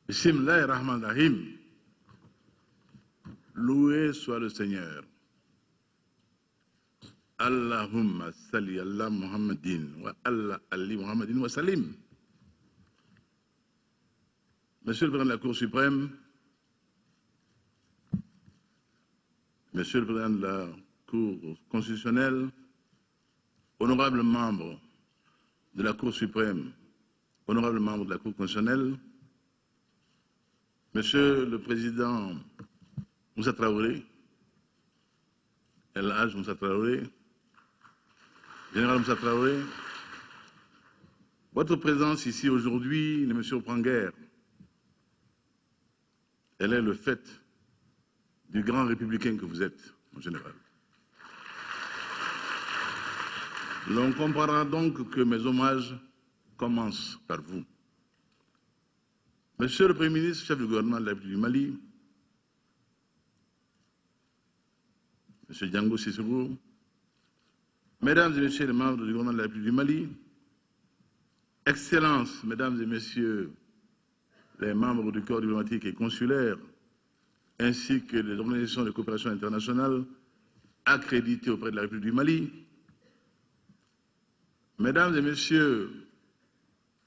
Bismillahirrahmanirrahim. Loué soit le Seigneur. Allahumma salli ala Muhammadin wa ala ali Muhammadin wa salim. Monsieur le Président de la Cour suprême, Monsieur le Président de la Cour constitutionnelle, honorables membres de la Cour suprême, honorables membres de la Cour constitutionnelle, Monsieur le Président Moussa Traoré, El Hadj Moussa Traoré, Général Moussa Traoré, votre présence ici aujourd'hui ne me surprend guère. Elle est le fait du grand républicain que vous êtes, mon général. L'on comprendra donc que mes hommages commencent par vous. Monsieur le Premier ministre, chef du gouvernement de la République du Mali, Monsieur Django Sissoko, Mesdames et Messieurs les membres du gouvernement de la République du Mali, Excellences, Mesdames et Messieurs les membres du corps diplomatique et consulaire, ainsi que les organisations de coopération internationale accréditées auprès de la République du Mali, Mesdames et Messieurs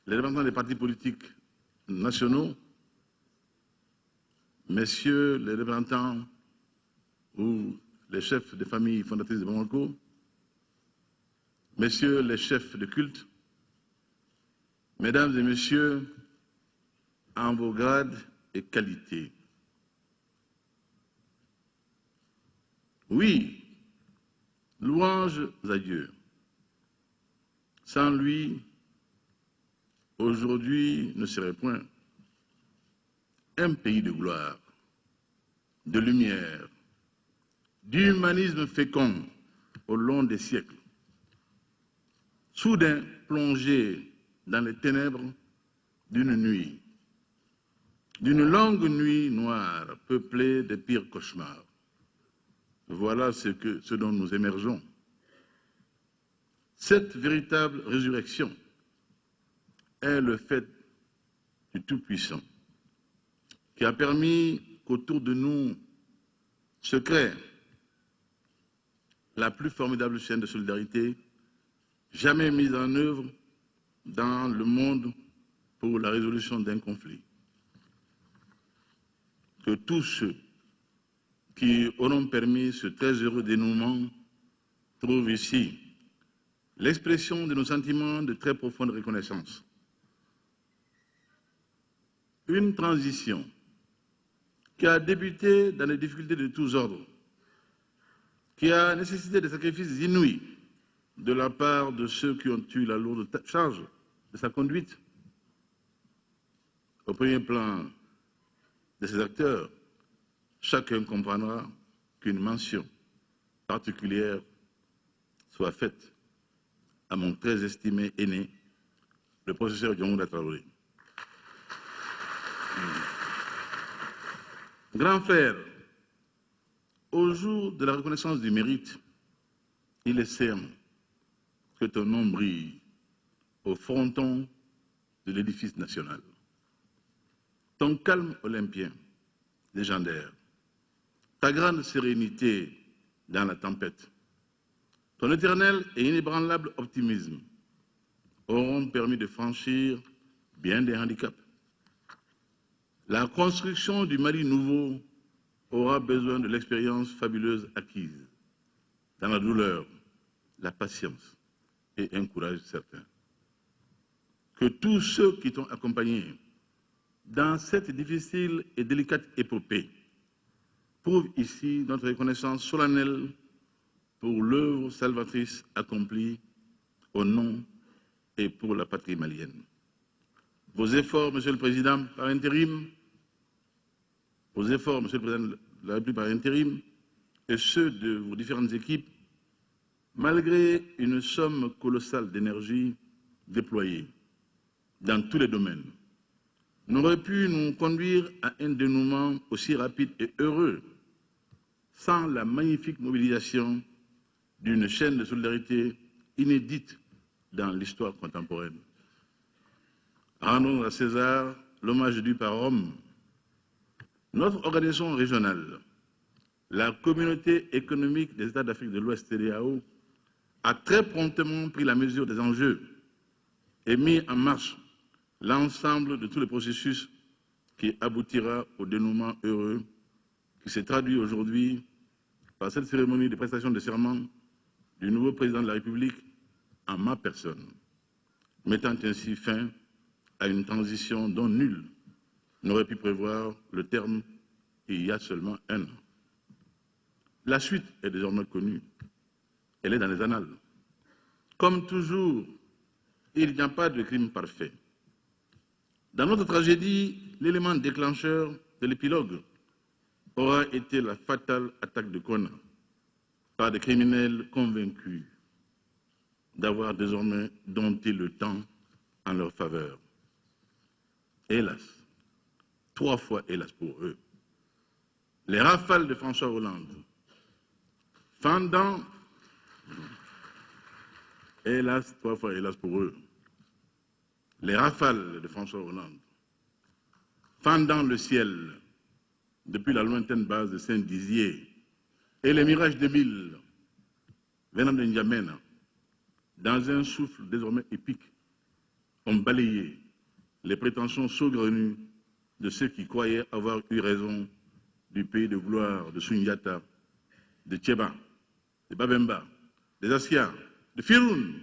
les représentants des partis politiques nationaux, Messieurs les représentants ou les chefs des familles fondatrices de Bamako, Messieurs les chefs de culte, Mesdames et Messieurs, en vos grades et qualités. Oui, louanges à Dieu. Sans lui, aujourd'hui ne serait point un pays de gloire, de lumière, d'humanisme fécond au long des siècles, soudain plongé dans les ténèbres d'une nuit, d'une longue nuit noire peuplée des pires cauchemars. Voilà ce dont nous émergeons. Cette véritable résurrection est le fait du Tout-Puissant qui a permis qu'autour de nous se crée la plus formidable chaîne de solidarité jamais mise en œuvre dans le monde pour la résolution d'un conflit. Que tous ceux qui auront permis ce très heureux dénouement trouvent ici l'expression de nos sentiments de très profonde reconnaissance. Une transition qui a débuté dans les difficultés de tous ordres, qui a nécessité des sacrifices inouïs de la part de ceux qui ont eu la lourde charge de sa conduite. Au premier plan de ces acteurs, chacun comprendra qu'une mention particulière soit faite à mon très estimé aîné, le professeur Django Traoré. Grand frère, au jour de la reconnaissance du mérite, il est certain que ton nom brille au fronton de l'édifice national. Ton calme olympien, légendaire, ta grande sérénité dans la tempête, ton éternel et inébranlable optimisme auront permis de franchir bien des handicaps. La construction du Mali nouveau aura besoin de l'expérience fabuleuse acquise dans la douleur, la patience et un courage certain. Que tous ceux qui t'ont accompagné dans cette difficile et délicate épopée prouvent ici notre reconnaissance solennelle pour l'œuvre salvatrice accomplie au nom et pour la patrie malienne. Vos efforts, Monsieur le Président, par intérim, vos efforts, Monsieur le Président de la République, par intérim, et ceux de vos différentes équipes, malgré une somme colossale d'énergie déployée dans tous les domaines, n'aurait pu nous conduire à un dénouement aussi rapide et heureux sans la magnifique mobilisation d'une chaîne de solidarité inédite dans l'histoire contemporaine. Rendons à César l'hommage dû par Rome, notre organisation régionale, la Communauté économique des États d'Afrique de l'Ouest, CEDEAO, a très promptement pris la mesure des enjeux et mis en marche l'ensemble de tous les processus qui aboutira au dénouement heureux qui s'est traduit aujourd'hui par cette cérémonie de prestation de serment du nouveau président de la République en ma personne, mettant ainsi fin à une transition dont nul n'aurait pu prévoir le terme il y a seulement un an. La suite est désormais connue, elle est dans les annales. Comme toujours, il n'y a pas de crime parfait. Dans notre tragédie, l'élément déclencheur de l'épilogue aura été la fatale attaque de Kona par des criminels convaincus d'avoir désormais dompté le temps en leur faveur. Hélas, 3 fois hélas pour eux, les rafales de François Hollande, fendant, hélas, 3 fois hélas pour eux, les rafales de François Hollande, fendant le ciel depuis la lointaine base de Saint-Dizier et les mirages de Mille venant de N'Djamena, dans un souffle désormais épique, ont balayé les prétentions saugrenues de ceux qui croyaient avoir eu raison du pays de gloire de Sundiata, de Tcheba, de Babemba, des Assia, de Firoun,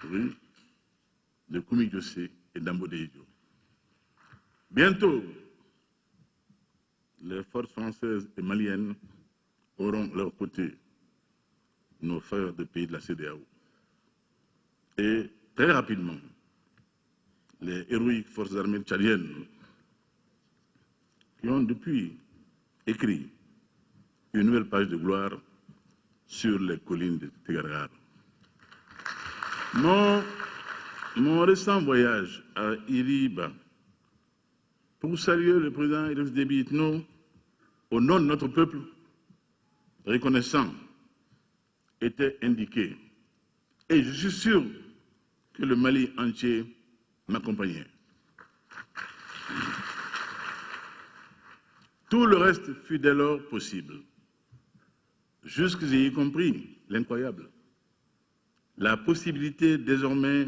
oui, de Koumi Diossé et d'Ambodejo. Bientôt, les forces françaises et maliennes auront à leur côté nos frères des pays de la CEDEAO. Et très rapidement, les héroïques forces armées tchadiennes qui ont depuis écrit une nouvelle page de gloire sur les collines de Tegargar. Mon récent voyage à Iriba pour saluer le président Idriss Déby Itno au nom de notre peuple reconnaissant était indiqué. Et je suis sûr que le Mali entier m'accompagnait. Tout le reste fut dès lors possible. Jusque-y compris l'incroyable. La possibilité désormais,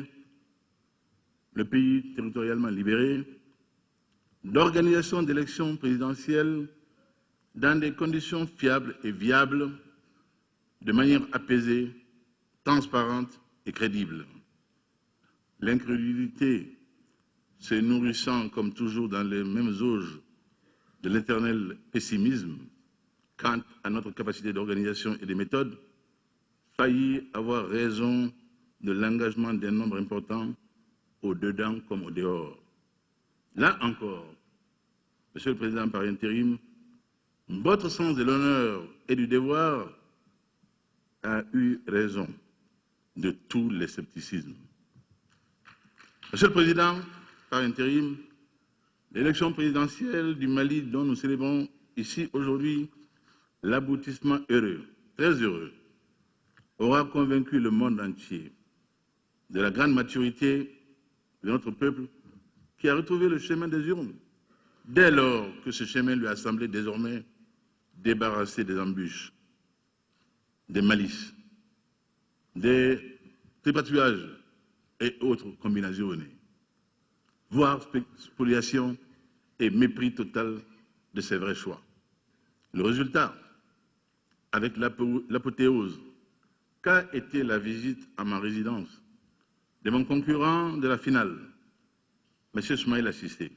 le pays territorialement libéré, d'organisation d'élections présidentielles dans des conditions fiables et viables, de manière apaisée, transparente et crédible. L'incrédulité se nourrissant comme toujours dans les mêmes auges de l'éternel pessimisme quant à notre capacité d'organisation et de méthode, faillit avoir raison de l'engagement d'un nombre important au dedans comme au dehors. Là encore, Monsieur le Président par intérim, votre sens de l'honneur et du devoir a eu raison de tous les scepticismes. Monsieur le Président par intérim, l'élection présidentielle du Mali dont nous célébrons ici aujourd'hui l'aboutissement heureux, très heureux, aura convaincu le monde entier de la grande maturité de notre peuple qui a retrouvé le chemin des urnes, dès lors que ce chemin lui a semblé désormais débarrassé des embûches, des malices, des tripatouillages et autres combinaisons, voire spoliation et mépris total de ses vrais choix. Le résultat, avec l'apothéose qu'a été la visite à ma résidence de mon concurrent de la finale, M. Soumaïla Cissé.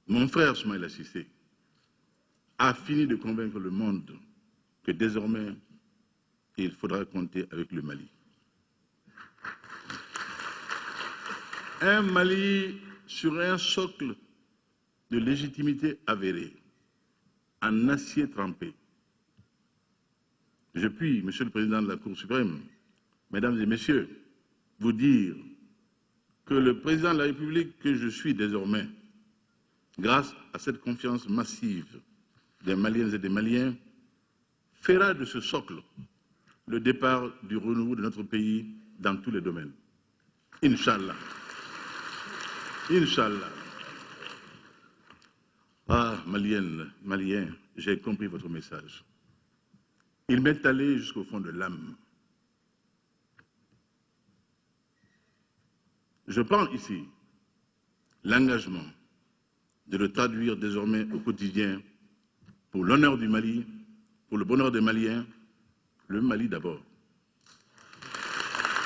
Mon frère Soumaïla Cissé a fini de convaincre le monde que désormais, il faudra compter avec le Mali. Un Mali sur un socle de légitimité avérée, en acier trempé. Je puis, Monsieur le Président de la Cour suprême, Mesdames et Messieurs, vous dire que le Président de la République que je suis désormais, grâce à cette confiance massive des Maliennes et des Maliens, fera de ce socle le départ du renouveau de notre pays dans tous les domaines. Inch'Allah. Inch'Allah. Ah, Malienne, Malien, j'ai compris votre message. Il m'est allé jusqu'au fond de l'âme. Je prends ici l'engagement de le traduire désormais au quotidien pour l'honneur du Mali, pour le bonheur des Maliens, le Mali d'abord.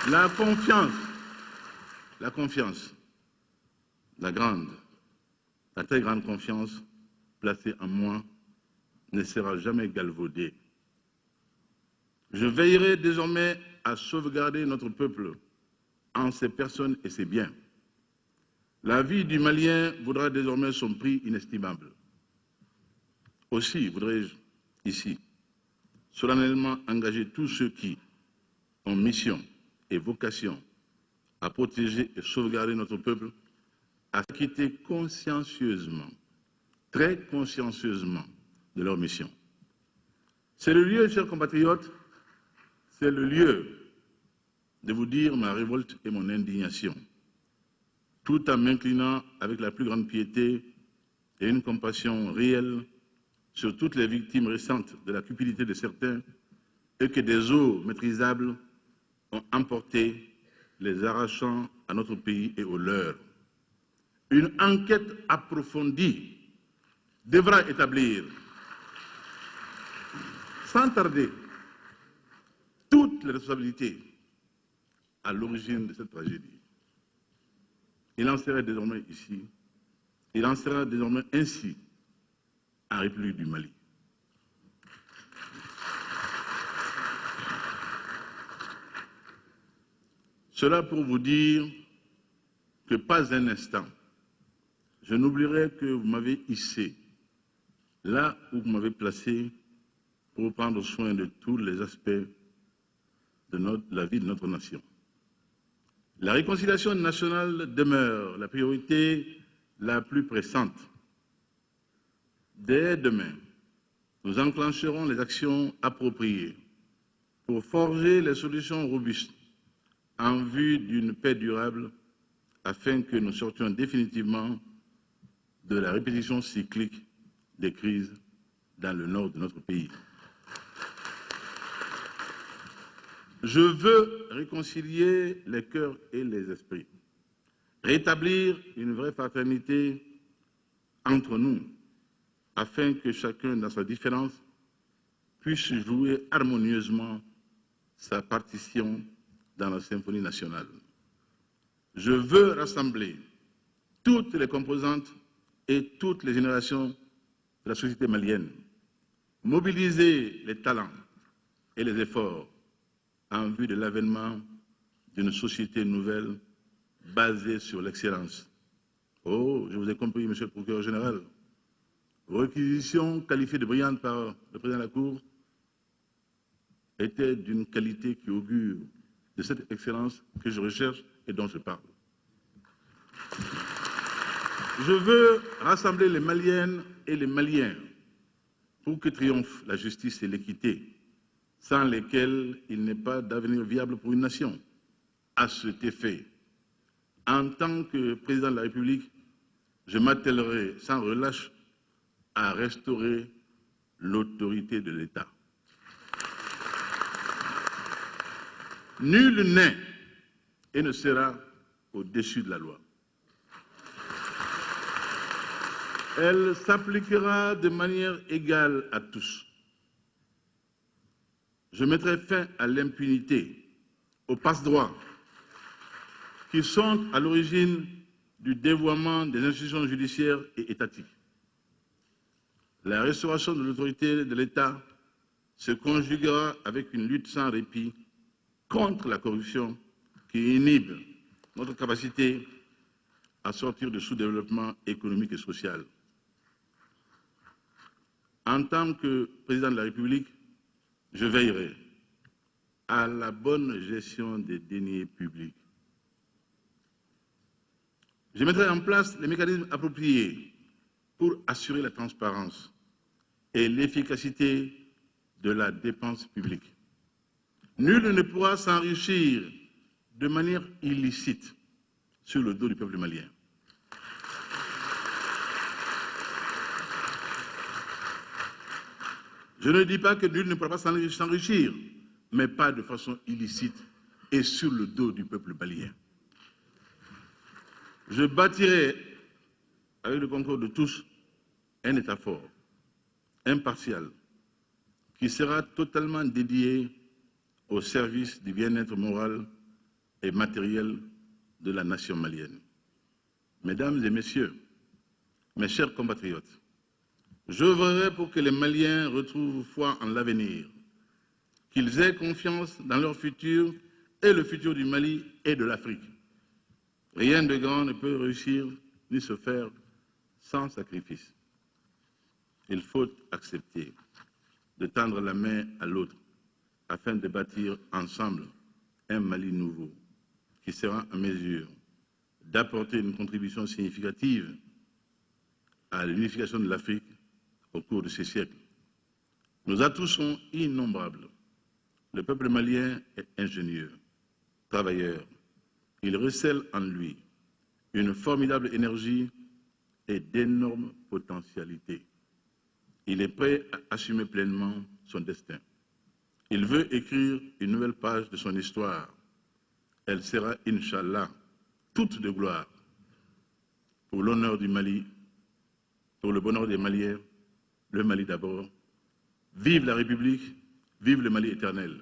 La confiance, la très grande confiance placée en moi ne sera jamais galvaudée. Je veillerai désormais à sauvegarder notre peuple en ses personnes et ses biens. La vie du Malien vaudra désormais son prix inestimable. Aussi voudrais-je ici solennellement engager tous ceux qui ont mission et vocation à protéger et sauvegarder notre peuple à s'acquitter consciencieusement, très consciencieusement de leur mission. C'est le lieu, chers compatriotes, c'est le lieu de vous dire ma révolte et mon indignation, tout en m'inclinant avec la plus grande piété et une compassion réelle sur toutes les victimes récentes de la cupidité de certains et que des eaux maîtrisables ont emporté, les arrachant à notre pays et aux leurs. Une enquête approfondie devra établir, sans tarder, toutes les responsabilités à l'origine de cette tragédie. Il en sera désormais ici, il en sera désormais ainsi en République du Mali. Cela pour vous dire que pas un instant, je n'oublierai que vous m'avez hissé là où vous m'avez placé pour prendre soin de tous les aspects de la vie de notre nation. La réconciliation nationale demeure la priorité la plus pressante. Dès demain, nous enclencherons les actions appropriées pour forger les solutions robustes en vue d'une paix durable afin que nous sortions définitivement de la répétition cyclique des crises dans le nord de notre pays. Je veux réconcilier les cœurs et les esprits, rétablir une vraie fraternité entre nous, afin que chacun, dans sa différence, puisse jouer harmonieusement sa partition dans la symphonie nationale. Je veux rassembler toutes les composantes et toutes les générations de la société malienne, mobiliser les talents et les efforts en vue de l'avènement d'une société nouvelle basée sur l'excellence. Oh, je vous ai compris, monsieur le procureur général. Vos réquisitions qualifiées de brillantes par le président de la Cour étaient d'une qualité qui augure de cette excellence que je recherche et dont je parle. Je veux rassembler les Maliennes et les Maliens pour que triomphe la justice et l'équité, sans lesquelles il n'est pas d'avenir viable pour une nation. À cet effet, en tant que président de la République, je m'attellerai sans relâche à restaurer l'autorité de l'État. Nul n'est et ne sera au-dessus de la loi. Elle s'appliquera de manière égale à tous. Je mettrai fin à l'impunité, aux passe-droits qui sont à l'origine du dévoiement des institutions judiciaires et étatiques. La restauration de l'autorité de l'État se conjuguera avec une lutte sans répit contre la corruption qui inhibe notre capacité à sortir du sous-développement économique et social. En tant que président de la République, je veillerai à la bonne gestion des deniers publics. Je mettrai en place les mécanismes appropriés pour assurer la transparence et l'efficacité de la dépense publique. Nul ne pourra s'enrichir de manière illicite sur le dos du peuple malien. Je ne dis pas que nul ne pourra pas s'enrichir, mais pas de façon illicite et sur le dos du peuple malien. Je bâtirai, avec le concours de tous, un État fort, impartial, qui sera totalement dédié au service du bien-être moral et matériel de la nation malienne. Mesdames et messieurs, mes chers compatriotes, j'œuvrerai pour que les Maliens retrouvent foi en l'avenir, qu'ils aient confiance dans leur futur et le futur du Mali et de l'Afrique. Rien de grand ne peut réussir ni se faire sans sacrifice. Il faut accepter de tendre la main à l'autre afin de bâtir ensemble un Mali nouveau qui sera en mesure d'apporter une contribution significative à l'unification de l'Afrique au cours de ces siècles. Nos atouts sont innombrables. Le peuple malien est ingénieux, travailleur. Il recèle en lui une formidable énergie et d'énormes potentialités. Il est prêt à assumer pleinement son destin. Il veut écrire une nouvelle page de son histoire. Elle sera, Inch'Allah, toute de gloire pour l'honneur du Mali, pour le bonheur des Maliens, le Mali d'abord. Vive la République, vive le Mali éternel.